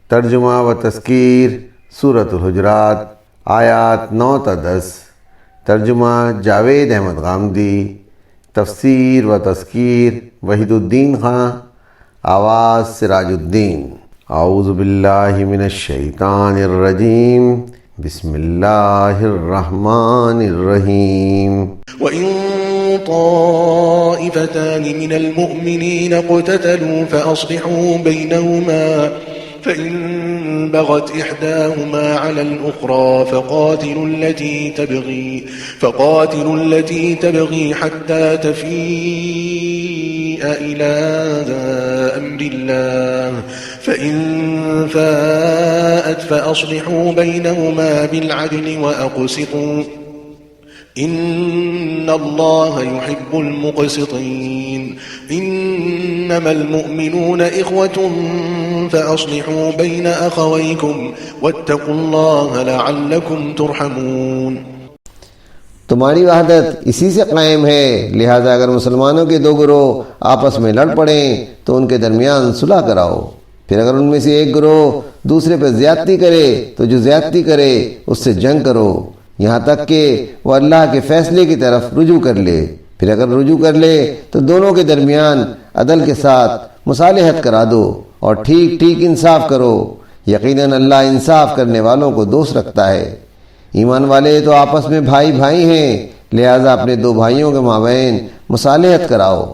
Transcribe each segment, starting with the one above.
ترجمہ و تذکیر سورۃ الحجرات آیات 9 تا 10۔ ترجمہ جاوید احمد غامدی۔ تفسیر و تذکیر وحید الدین خان۔ آواز سراج الدین۔ اعوذ باللہ من الشیطان الرجیم، بسم اللہ الرحمن الرحیم۔ وَإِن طَائِفَتَانِ مِنَ الْمُؤْمِنِينَ اقْتَتَلُوا فَأَصْلِحُوا بَيْنَهُمَا فَإِن بَغَتْ إِحْدَاهُمَا عَلَى الْأُخْرَى فَقَاتِلُوا الَّتِي تَبْغِي حَتَّى تَفِيءَ إِلَى أَمْرِ اللَّهِ فَإِن فَاءَتْ فَأَصْلِحُوا بَيْنَهُمَا بِالْعَدْلِ وَأَقْسِطُوا إِنَّ اللَّهَ يُحِبُّ الْمُقْسِطِينَ إِنَّمَا الْمُؤْمِنُونَ إِخْوَةٌ فَأَصْلِحُوا بَيْنَ أَخَوَيْكُمْ وَاتَّقُوا اللَّهَ لَعَلَّكُمْ تُرْحَمُونَ۔ تمہاری وحدت اسی سے قائم ہے، لہذا اگر مسلمانوں کے دو گروہ آپس میں لڑ پڑیں تو ان کے درمیان صلح کراؤ۔ پھر اگر ان میں سے ایک گروہ دوسرے پر زیادتی کرے تو جو زیادتی کرے اس سے جنگ کرو، یہاں تک کہ وہ اللہ کے فیصلے کی طرف رجوع کر لے۔ پھر اگر رجوع کر لے تو دونوں کے درمیان عدل کے ساتھ مصالحت کرا دو اور ٹھیک ٹھیک انصاف کرو، یقیناً اللہ انصاف کرنے والوں کو دوست رکھتا ہے۔ ایمان والے تو آپس میں بھائی بھائی ہیں، لہذا اپنے دو بھائیوں کے مابین مصالحت کراؤ،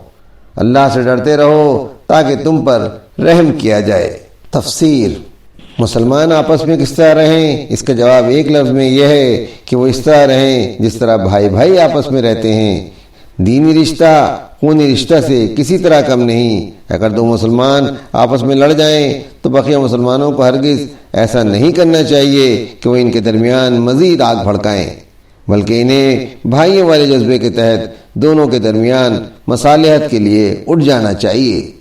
اللہ سے ڈرتے رہو تاکہ تم پر رحم کیا جائے۔ تفسیر۔ مسلمان آپس میں کس طرح رہیں؟ اس کا جواب ایک لفظ میں یہ ہے کہ وہ اس طرح رہیں جس طرح بھائی بھائی آپس میں رہتے ہیں۔ دینی رشتہ خونی رشتہ سے کسی طرح کم نہیں۔ اگر دو مسلمان آپس میں لڑ جائیں تو بقیہ مسلمانوں کو ہرگز ایسا نہیں کرنا چاہیے کہ وہ ان کے درمیان مزید آگ بھڑکائیں، بلکہ انہیں بھائیوں والے جذبے کے تحت دونوں کے درمیان مصالحت کے لیے اٹھ جانا چاہیے۔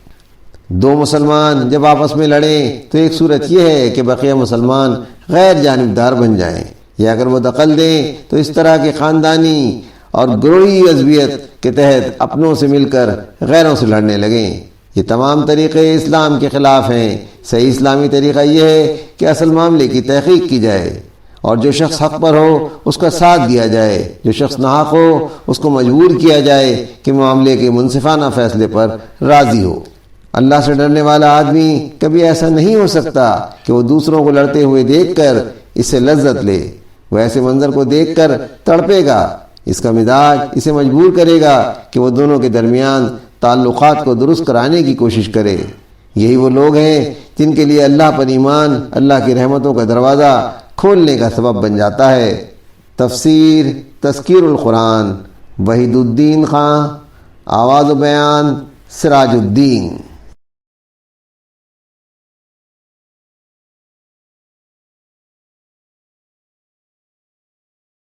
دو مسلمان جب آپس میں لڑیں تو ایک صورت یہ ہے کہ بقیہ مسلمان غیر جانبدار بن جائیں، یا اگر وہ دخل دیں تو اس طرح کے خاندانی اور گروہی عصبیت کے تحت اپنوں سے مل کر غیروں سے لڑنے لگیں۔ یہ تمام طریقے اسلام کے خلاف ہیں۔ صحیح اسلامی طریقہ یہ ہے کہ اصل معاملے کی تحقیق کی جائے اور جو شخص حق پر ہو اس کا ساتھ دیا جائے، جو شخص ناحق ہو اس کو مجبور کیا جائے کہ معاملے کے منصفانہ فیصلے پر راضی ہو۔ اللہ سے ڈرنے والا آدمی کبھی ایسا نہیں ہو سکتا کہ وہ دوسروں کو لڑتے ہوئے دیکھ کر اس سے لذت لے۔ وہ ایسے منظر کو دیکھ کر تڑپے گا، اس کا مزاج اسے مجبور کرے گا کہ وہ دونوں کے درمیان تعلقات کو درست کرانے کی کوشش کرے۔ یہی وہ لوگ ہیں جن کے لیے اللہ پر ایمان اللہ کی رحمتوں کا دروازہ کھولنے کا سبب بن جاتا ہے۔ تفسیر تذکیر القرآن وحید الدین خان۔ آواز و بیان سراج الدین۔